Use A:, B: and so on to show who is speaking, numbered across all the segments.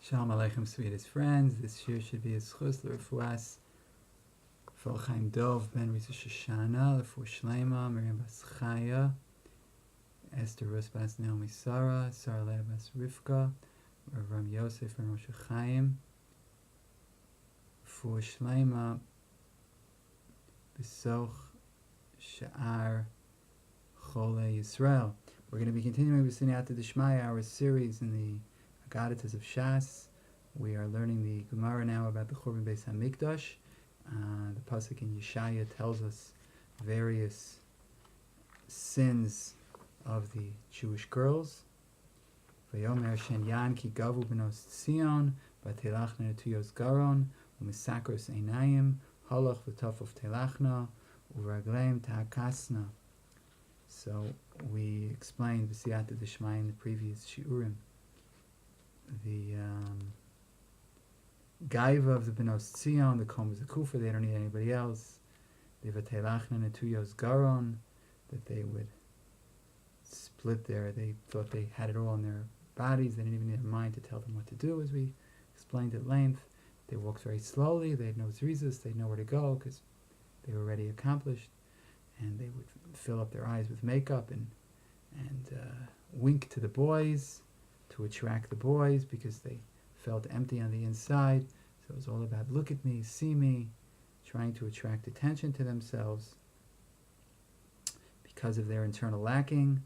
A: Shalom Aleichem, sweetest friends. This year should be a schus l'refuas for Chaim Dov ben Risa Shoshana, l'fu Shlema, Miriam bas Chaya, Esther Rus bas Naomi Sarah, Sarah Leah bas Rivka, Ram Yosef ben Rosh Chaim, l'fu Shlema, Besoch Sha'ar Chole Yisrael. We're going to be continuing with Sinat D'Shmaya, our series in the Agaditas of Shas. We are learning the Gemara now about the Churban Beis HaMikdash. The pasuk in Yeshaya tells us various sins of the Jewish girls. Vayomer Shen Yan ki gavu benos Tzion, vatelachna netuyos garon, umisakros einayim, halach v'tofof telachna, uragleim ta'akasna. So we explained V'siyata D'Shmaya in the previous shiurim. The Gaiva of the Benos Tzion, the Kom Kufa, they don't need anybody else. The Vatelachna Netuyos Garon, that they would split they thought they had it all in their bodies, they didn't even need a mind to tell them what to do, as we explained at length. They walked very slowly, they had no zrizas, they had nowhere to go because they were already accomplished, and they would fill up their eyes with makeup and wink to the boys to attract the boys because they felt empty on the inside. So it was all about look at me, see me, trying to attract attention to themselves because of their internal lacking,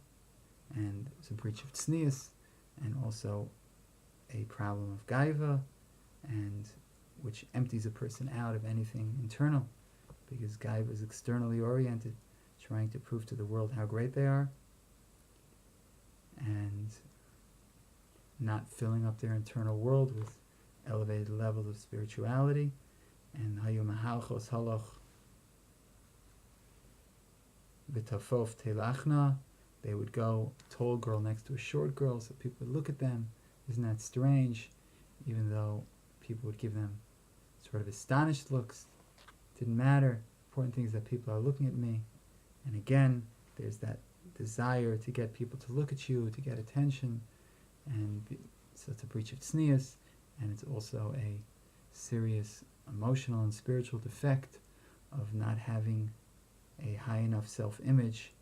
A: and it was a breach of tznius, and also a problem of gaiva, and which empties a person out of anything internal, because gaiva is externally oriented, trying to prove to the world how great they are, and not filling up their internal world with elevated levels of spirituality. And hayu mahalchos halach v'tafof telachna, they would go tall girl next to a short girl so people would look at them. Isn't that strange? Even though people would give them sort of astonished looks, didn't matter. Important thing is that people are looking at me. And again, there's that desire to get people to look at you, to get attention, so it's a breach of tznius, and it's also a serious emotional and spiritual defect of not having a high enough self-image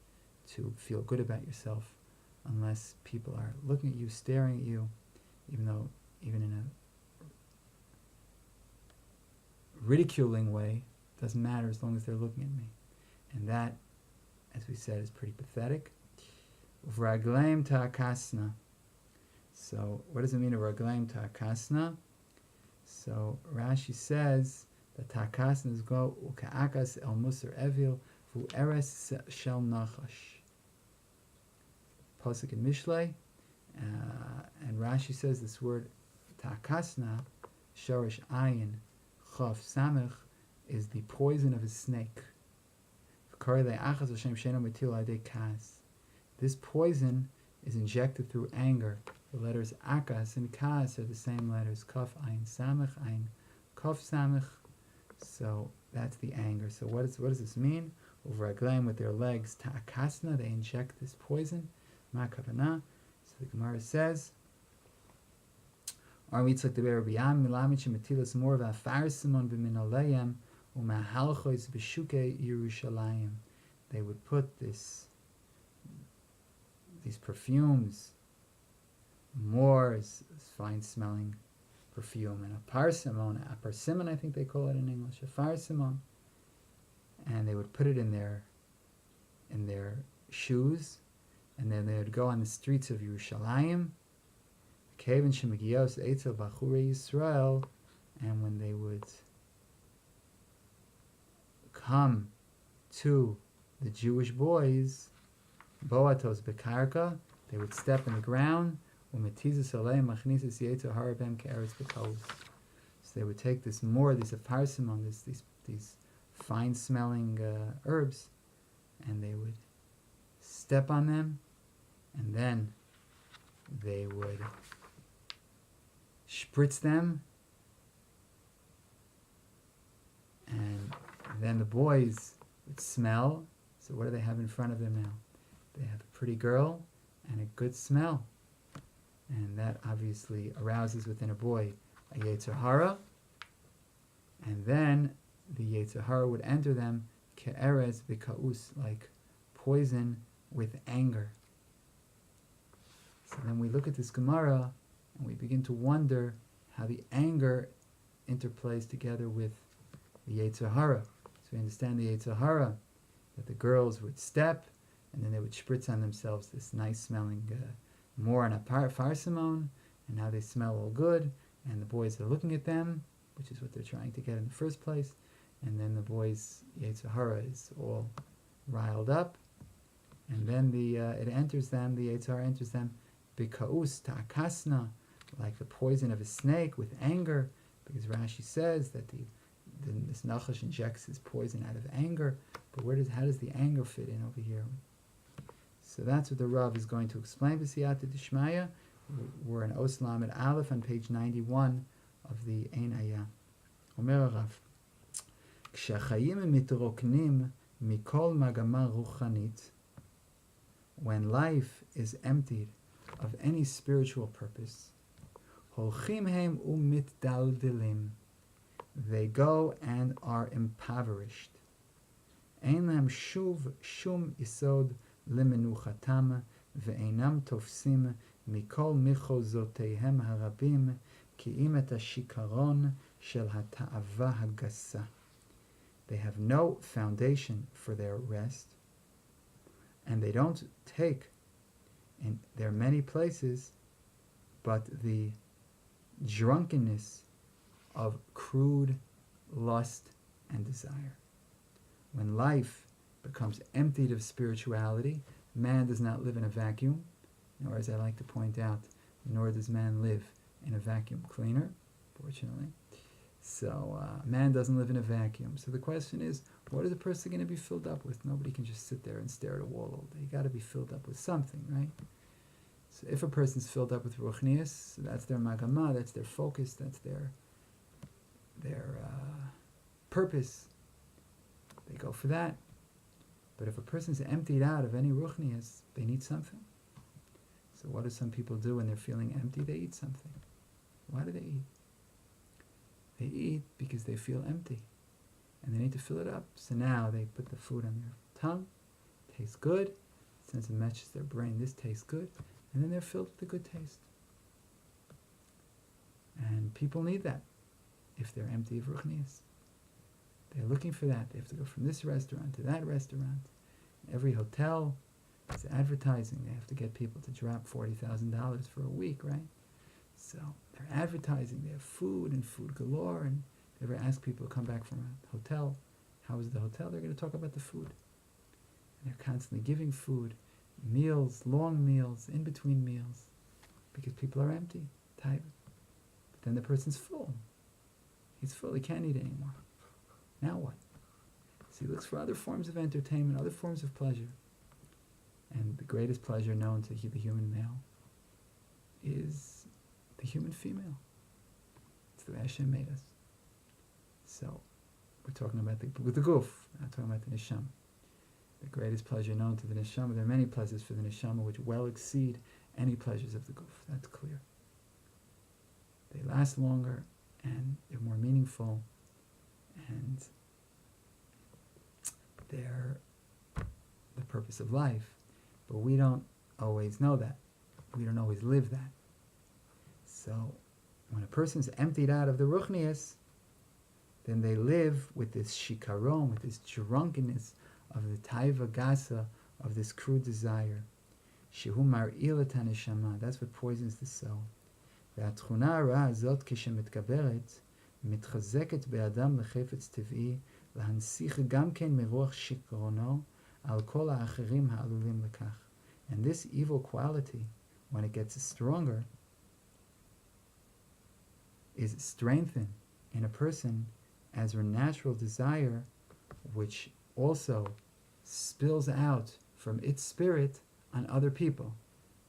A: to feel good about yourself, unless people are looking at you, staring at you, even in a ridiculing way, doesn't matter as long as they're looking at me. And that, as we said, is pretty pathetic. Vragleim ta'akasna. So what does it mean, a raglaim ta'akasna? So Rashi says that ta'akasna is go u'ka'akas el musar evil vu eres shel nachash. Pasuk in Mishlei, and Rashi says this word ta'akasna, shorish ayin chaf samech, is the poison of a snake. This poison is injected through anger. The letters akas and kas are the same letters, kaf ayin samech, ayin kaf samech. So that's the anger. So what does this mean? Over aglaim, with their legs, ta'akasna, they inject this poison. Ma kavana. So the Gemara says, Ar mitzlek de berabiyam milamit shemetilas more v'afarsimon b'min u'mahalchois b'shuke Yerushalayim. They would put these perfumes, more is fine smelling perfume, and a parsimon, I think they call it in English, a farsimon, and they would put it in their shoes, and then they would go on the streets of Yerushalayim, Kevin Shemigios Eitzel Bachure Yisrael, and when they would come to the Jewish boys, Boatos Bekarka, they would step in the ground, so they would take these aparsimon, these fine-smelling herbs, and they would step on them, and then they would spritz them, and then the boys would smell. So what do they have in front of them now? They have a pretty girl and a good smell. and that obviously arouses within a boy a Yezer Hara, and then the Yezer Hara would enter them ke'erez v'ka'us, like poison with anger. So then we look at this Gemara and we begin to wonder how the anger interplays together with the Yezer Hara. So we understand the Yezer Hara, that the girls would step and then they would spritz on themselves this nice smelling more on a farsimone, and now they smell all good, and the boys are looking at them, which is what they're trying to get in the first place, and then the boys' Yezer Hara is all riled up, and then it enters them, the Yezer Hara enters them, bikaus ta'akasna, like the poison of a snake with anger, because Rashi says that this Nachash injects his poison out of anger, but how does the anger fit in over here? So that's what the Rav is going to explain. B'siyata Dishmaya, we're in Os Lamed Aleph on page 91 of the Ein Ayah. Omer Rav, K'shachayim mitroknim mikol magama ruchanit, when life is emptied of any spiritual purpose, holchim heim umitdaldilim, they go and are impoverished. Ein lam shuv shum isod lemenuchatam ve'einam tofsim mikol michozoteihem harabim ki'im et hashikaron shel hata'ava hagasa. They have no foundation for their rest, and they don't take in their many places but the drunkenness of crude lust and desire. When life becomes emptied of spirituality, man does not live in a vacuum, nor, as I like to point out, nor does man live in a vacuum cleaner, fortunately. So man doesn't live in a vacuum. So the question is, what is a person going to be filled up with? Nobody can just sit there and stare at a wall all day. You got to be filled up with something, right? So if a person's filled up with ruchnius, that's their magama, that's their focus, that's their purpose. They go for that. But if a person's emptied out of any ruchnius, they need something. So what do some people do when they're feeling empty? They eat something. Why do they eat? They eat because they feel empty, and they need to fill it up. So now they put the food on their tongue, tastes good, sends a message to their brain, this tastes good, and then they're filled with the good taste. And people need that if they're empty of ruchnius. They're looking for that. They have to go from this restaurant to that restaurant. Every hotel is advertising. They have to get people to drop $40,000 for a week, right? So they're advertising. They have food and food galore. And if you ever ask people to come back from a hotel, how was the hotel? They're going to talk about the food. And they're constantly giving food, meals, long meals, in between meals, because people are empty, tired. But then the person's full. He's full. He can't eat anymore. Now what? So he looks for other forms of entertainment, other forms of pleasure. And the greatest pleasure known to the human male is the human female. It's the way Hashem made us. So we're talking about the guf, not talking about the neshama. The greatest pleasure known to the neshama. There are many pleasures for the neshama which well exceed any pleasures of the guf. That's clear. They last longer and they're more meaningful, and they're the purpose of life. But we don't always know that. We don't always live that. So when a person's emptied out of the ruchnius, then they live with this shikaron, with this drunkenness of the taiva gasa, of this crude desire. Shehu mar'il et haneshama. That's what poisons the soul. והתכונה הרעה הזאת כשמתגברת, מתחזקת באדם לחפץ טבעי, להנסיך גם כן מרוח שיכרונו על כל האחרים העלולים לכך. And this evil quality, when it gets stronger, is strengthened in a person as a natural desire, which also spills out from its spirit on other people.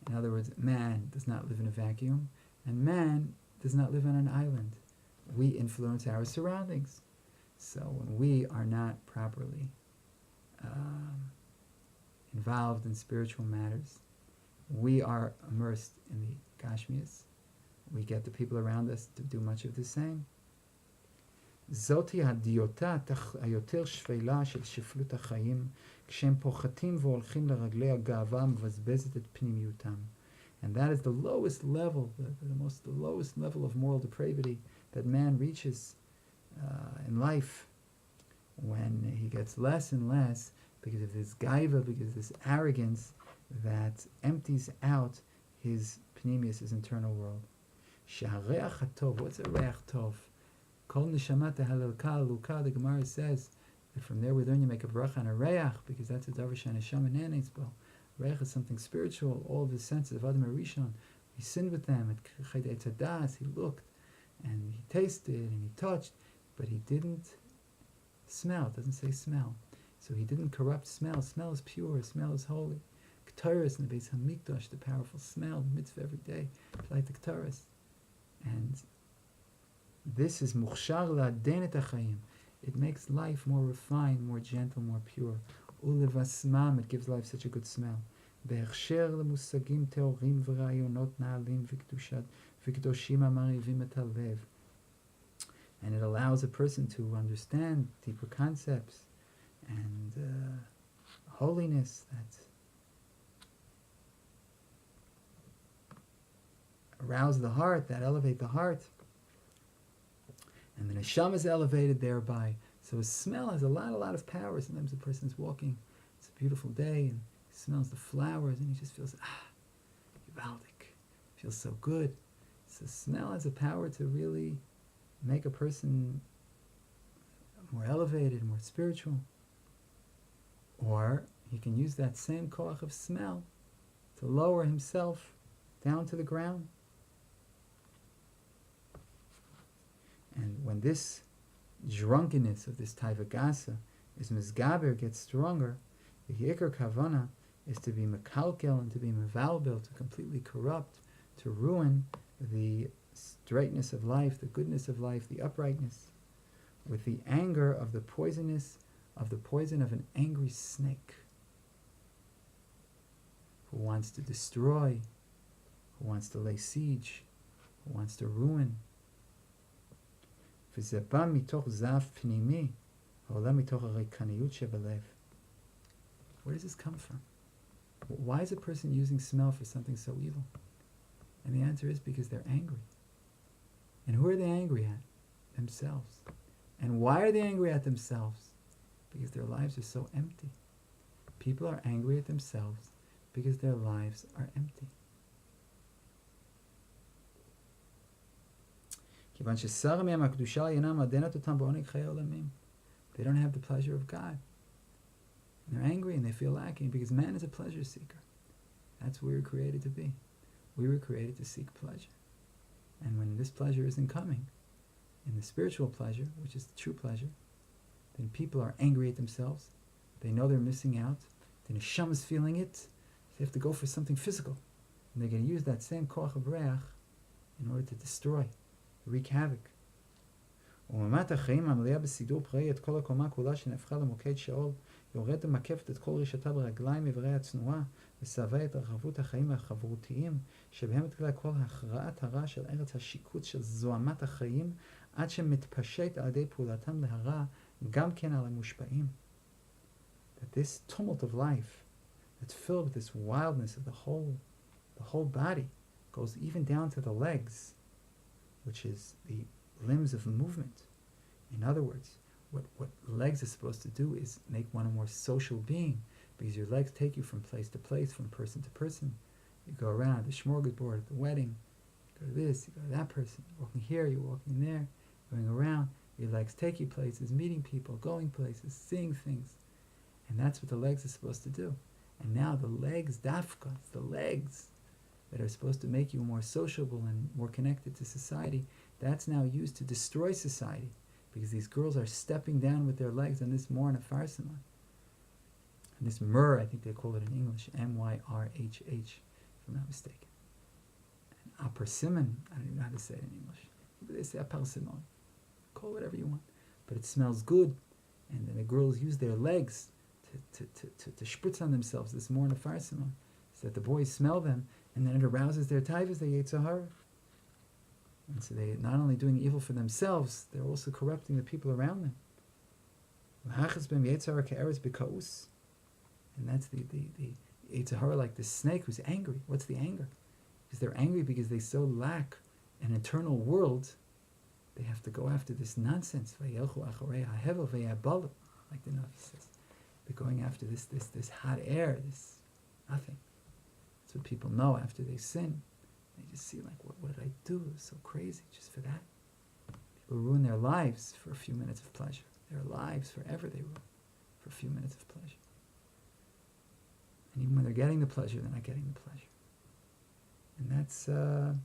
A: In other words, man does not live in a vacuum, and man does not live on an island. We influence our surroundings. So when we are not properly involved in spiritual matters, we are immersed in the Gashmias. We get the people around us to do much of the same. זאתי הדיוטה היותר שפלה של שפלות החיים, כשהם פוחתים והולכים לרגלי הגאווה המבזבזת את פנימיותם. And that is the lowest level, the lowest level of moral depravity that man reaches in life, when he gets less and less because of this gaiva, because of this arrogance that empties out his pnimius, his internal world. Shareach hatov, what's a reach tov? Kol neshama tehalelka luka, the Gemara says that from there we learn you make a bracha on a reach, because that's a davar shaneshama nenes bo. Reich is something spiritual. All of his senses of Adam Arishon, he sinned with them. At Chayde Etzadas, he looked and he tasted and he touched, but he didn't smell. It doesn't say smell. So he didn't corrupt smell. Smell is pure. Smell is holy. Ketores in the Beis Hamikdash, the powerful smell, the mitzvah every day, like the Ketores. And this is Mukhshar La'aden et HaChaim. It makes life more refined, more gentle, more pure. Ulevasmam, it gives life such a good smell. בהכשר למושגים טהורים ורעיונות נעלים וקדושים המרהיבים את הלב. And it allows a person to understand deeper concepts and holiness that arouse the heart, that elevate the heart. And the neshama is elevated thereby. So a smell has a lot of power. Sometimes a person's walking, it's a beautiful day, and he smells the flowers, and he just feels, Yivaldik, feels so good. So smell has a power to really make a person more elevated, more spiritual. Or he can use that same koach of smell to lower himself down to the ground. And when this drunkenness of this taivagasa is mizgaber, gets stronger, the yikar kavana is to be mekalkel and to be mevalbel, to completely corrupt, to ruin the straightness of life, the goodness of life, the uprightness, with the anger of the poison of an angry snake who wants to destroy, who wants to lay siege, who wants to ruin. וזה בא מתוך זעף פנימי, העולה מתוך הריקניות שבלב. Where does this come from? Why is a person using smell for something so evil? And the answer is because they're angry. And who are they angry at? Themselves. And why are they angry at themselves? Because their lives are so empty. People are angry at themselves because their lives are empty. They don't have the pleasure of God. And they're angry and they feel lacking because man is a pleasure seeker. That's what we were created to be. We were created to seek pleasure. And when this pleasure isn't coming, in the spiritual pleasure, which is the true pleasure, then people are angry at themselves. They know they're missing out. The neshama is feeling it. So they have to go for something physical. And they're going to use that same koach of reach in order to destroy, wreak havoc. וממת החיים המלאה בסידור פראי את כל הקומה כולה שנהפכה למוקד שאול, יורד ומקפת את כל רשתה ברגליים איברי הצנועה, וסהבה את רחבות החיים החברותיים, שבהם מתגלה כל הכרעת הרע של ארץ השיקוץ של זוהמת החיים, עד שמתפשט על ידי פעולתם להרע, גם כן על המושפעים. That this tumult of life, that's filled with this wildness of the whole body, goes even down to the legs, which is the limbs of movement. In other words, what legs are supposed to do is make one a more social being, because your legs take you from place to place, from person to person. You go around the smorgasbord at the wedding, you go to this, you go to that person, you're walking here, you're walking there, going around. Your legs take you places, meeting people, going places, seeing things. And that's what the legs are supposed to do. And now the legs, dafka, it's the legs that are supposed to make you more sociable and more connected to society, that's now used to destroy society, because these girls are stepping down with their legs on this Morna Farsima. And this myrrh, I think they call it in English, M-Y-R-H-H, if I'm not mistaken. And apersimmon, I don't even know how to say it in English, but they say apersimmon. Call it whatever you want. But it smells good, and then the girls use their legs to spritz on themselves this Morna Farsima, so that the boys smell them, And then it arouses their taivas, their Yezer Hara. And so they're not only doing evil for themselves, they're also corrupting the people around them. And that's the Yezer Hara, like the snake who's angry. What's the anger? Because they're angry because they so lack an eternal world, they have to go after this nonsense. Like the Navi says. They're going after this hot air, this nothing. That's what people know after they sin. They just see, like, what did I do? It was so crazy just for that. People ruin their lives for a few minutes of pleasure. Their lives forever they ruin for a few minutes of pleasure. And even when they're getting the pleasure, they're not getting the pleasure. And that's and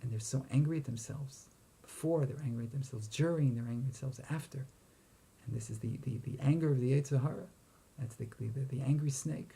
A: they're so angry at themselves. Before, they're angry at themselves. During, they're angry at themselves. After. And this is the anger of the Yezer Hara. That's the angry snake.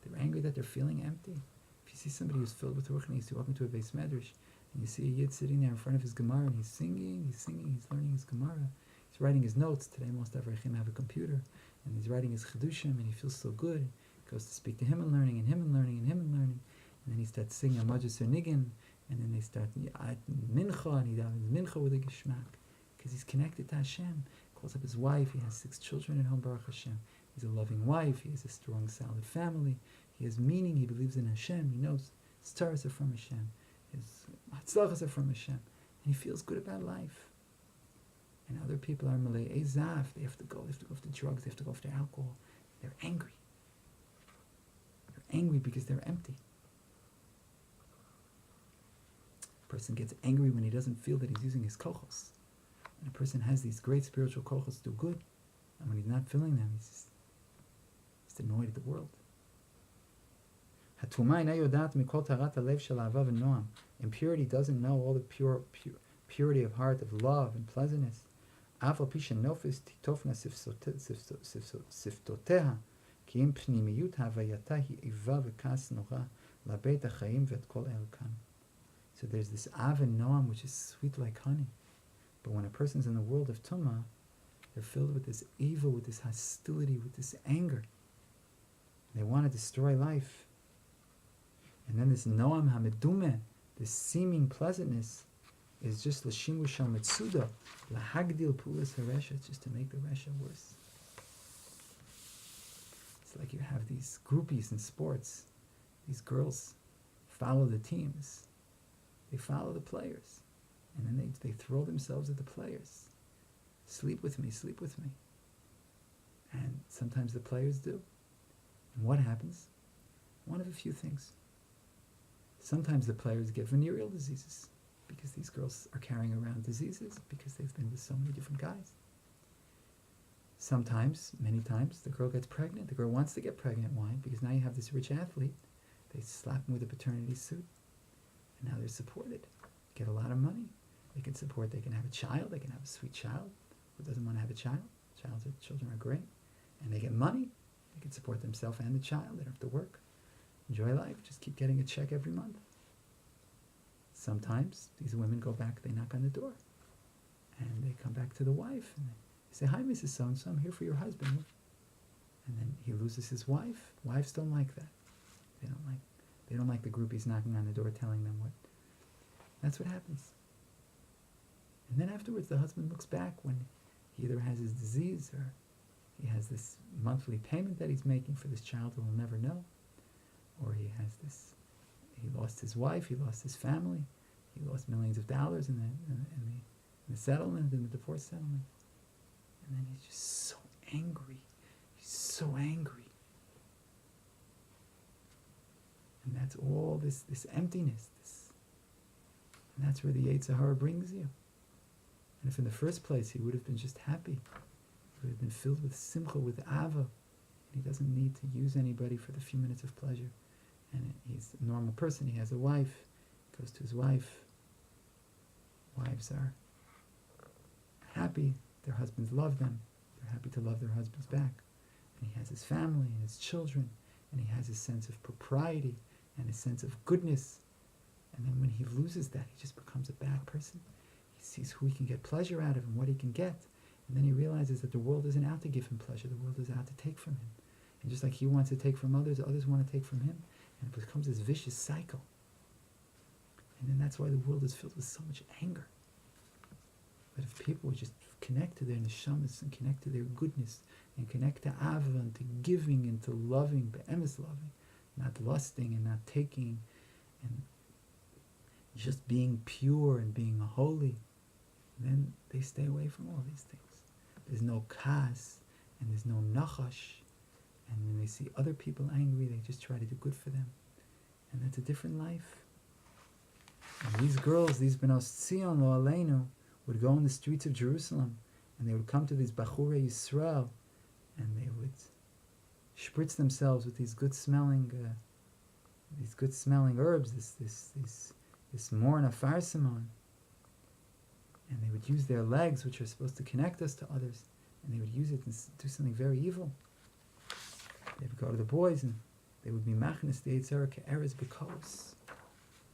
A: They're angry that they're feeling empty. If you see somebody who's filled with ruach and he's walking to a beis medrash, and you see a yid sitting there in front of his Gemara, and he's singing, he's learning his Gemara, he's writing his notes. Today most avrechim have a computer, and he's writing his chedushim, and he feels so good. He goes to speak to him and learning, and him and learning, and him and learning, and then he starts singing a majus nigin, and then they start mincha, and he davens mincha with a geshmak, because he's connected to Hashem. Calls up his wife. He has 6 children at home, Baruch Hashem. He's a loving wife. He has a strong, solid family. He has meaning. He believes in Hashem. He knows his taras are from Hashem. His hatzlachas are from Hashem. And he feels good about life. And other people are malei ezaf. They have to go off the drugs. They have to go off the alcohol. They're angry. They're angry because they're empty. A person gets angry when he doesn't feel that he's using his kochos. And a person has these great spiritual kochos to do good. And when he's not feeling them, he's just annoyed at the world. Impurity doesn't know all the purity of heart, of love and pleasantness. So there's this av and noam which is sweet like honey. But when a person's in the world of tumah, they're filled with this evil, with this hostility, with this anger. They want to destroy life. And then this noam hamedumeh, this seeming pleasantness, is just l'shimush shal metzuda, lahagdil pulas haresha, it's just to make the resha worse. It's like you have these groupies in sports. These girls follow the teams. They follow the players. And then they throw themselves at the players. Sleep with me, sleep with me. And sometimes the players do. And what happens? One of a few things. Sometimes the players get venereal diseases because these girls are carrying around diseases because they've been with so many different guys. Sometimes, many times, the girl gets pregnant. The girl wants to get pregnant. Why? Because now you have this rich athlete. They slap him with a paternity suit. And now they're supported. Get a lot of money. They can have a child. They can have a sweet child. Who doesn't want to have a child? Children are great. And they get money. They can support themselves and the child. They don't have to work. Enjoy life. Just keep getting a check every month. Sometimes these women go back, they knock on the door. And they come back to the wife. And they say, "Hi, Mrs. So-and-so, I'm here for your husband." And then he loses his wife. Wives don't like that. They don't like the groupies knocking on the door telling them what. That's what happens. And then afterwards, the husband looks back when he either has his disease or he has this monthly payment that he's making for this child who will never know, or he lost his wife, he lost his family, he lost millions of dollars in the settlement, in the divorce settlement. And then he's just so angry. He's so angry. And that's all this emptiness. And that's where the Yezer Hara brings you. And if in the first place he would have been just happy, he would have been filled with simcha, with ava, and he doesn't need to use anybody for the few minutes of pleasure. And he's a normal person, he has a wife, goes to his wife. Wives are happy, their husbands love them, they're happy to love their husbands back. And he has his family and his children, and he has his sense of propriety and his sense of goodness. And then when he loses that, he just becomes a bad person. He sees who he can get pleasure out of and what he can get. And then he realizes that the world isn't out to give him pleasure. The world is out to take from him. And just like he wants to take from others, others want to take from him. And it becomes this vicious cycle. And then that's why the world is filled with so much anger. But if people would just connect to their neshamas and connect to their goodness and connect to Ava and to giving and to loving, be'emes loving, not lusting and not taking, and just being pure and being holy, then they stay away from all these things. There's no kas and there's no nachash. And when they see other people angry, they just try to do good for them. And that's a different life. And these girls, these Benos Tzion Lo Aleinu, would go in the streets of Jerusalem and they would come to these Bachurei Yisrael and they would spritz themselves with these good smelling herbs, this morna farsimon, and they would use their legs, which are supposed to connect us to others, and they would use it and do something very evil. They would go to the boys and they would be machnes the Yezer ke'eres b'kos.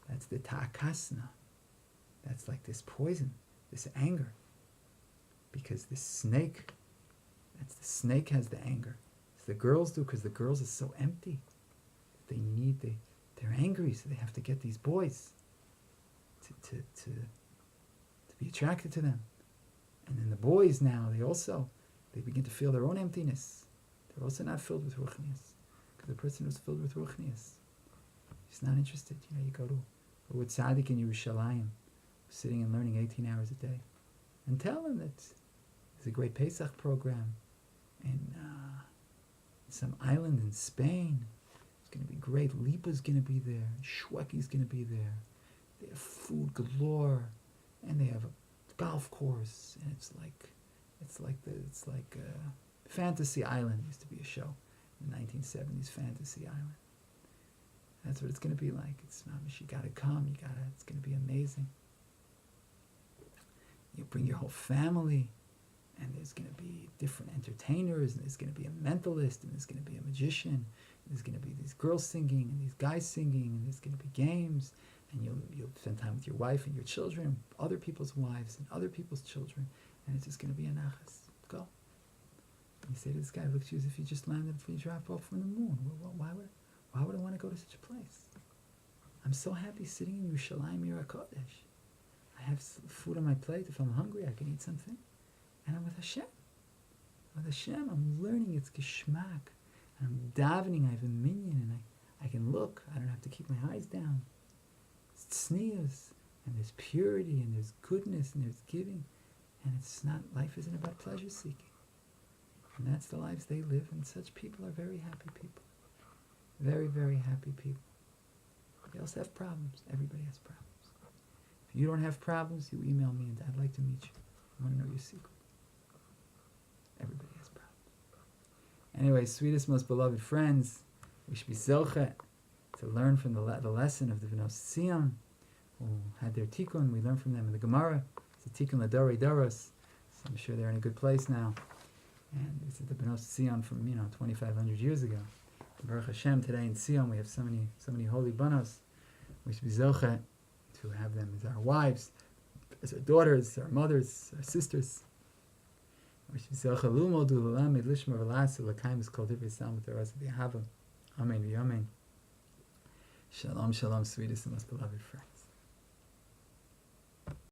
A: That's the ta'akasna. That's like this poison, this anger. Because this snake, the snake has the anger. So the girls do, because the girls are so empty. They're angry, so they have to get these boys to be attracted to them. And then the boys now, they begin to feel their own emptiness. They're also not filled with ruchnius. Because the person who's filled with ruchnius, he's not interested. You go to a tzaddik in Yerushalayim, sitting and learning 18 hours a day, and tell him that there's a great Pesach program in some island in Spain. It's going to be great. Lipa's going to be there. Shweki's going to be there. They have food galore, and they have a golf course, and it's like Fantasy Island. Used to be a show in the 1970s. Fantasy Island. That's what it's going to be like. It's mamish. You got to come. It's going to be amazing. You bring your whole family, and there's going to be different entertainers, and there's going to be a mentalist, and there's going to be a magician, and there's going to be these girls singing, and these guys singing, and there's going to be games, and you'll spend time with your wife and your children, other people's wives and other people's children, and it's just going to be a nachas. Go. And you say to this guy, look to you as if you just landed before you drop off from the moon. Why would I want to go to such a place? I'm so happy sitting in Yerushalayim Yer HaKodesh. I have food on my plate. If I'm hungry, I can eat something. And I'm with Hashem. With Hashem, I'm learning its geschmack. And I'm davening. I have a minyan, and I can look. I don't have to keep my eyes down. It's tznius, and there's purity, and there's goodness, and there's giving. And it's not, life isn't about pleasure seeking. And that's the lives they live, and such people are very happy people. Very, very happy people. They also have problems. Everybody has problems. If you don't have problems, you email me and I'd like to meet you. I want to know your secret. Everybody has problems. Anyway, sweetest, most beloved friends, we should be zoche to learn from the lesson of the Benos Tzion, who had their tikkun. We learn from them in the Gemara. It's a tikkun l'dorei doros. So I'm sure they're in a good place now. And this is the Benos Tzion from 2,500 years ago. Baruch Hashem, today in Tzion we have so many holy banos. We should be zoche to have them as our wives, as our daughters, our mothers, our sisters. We should be zoche lumodu l'lamed lishma v'lasu l'kaim is called divrei sam with the rest of the Ahava. Amen v'yamen. Shalom, shalom, sweetest and most beloved friend.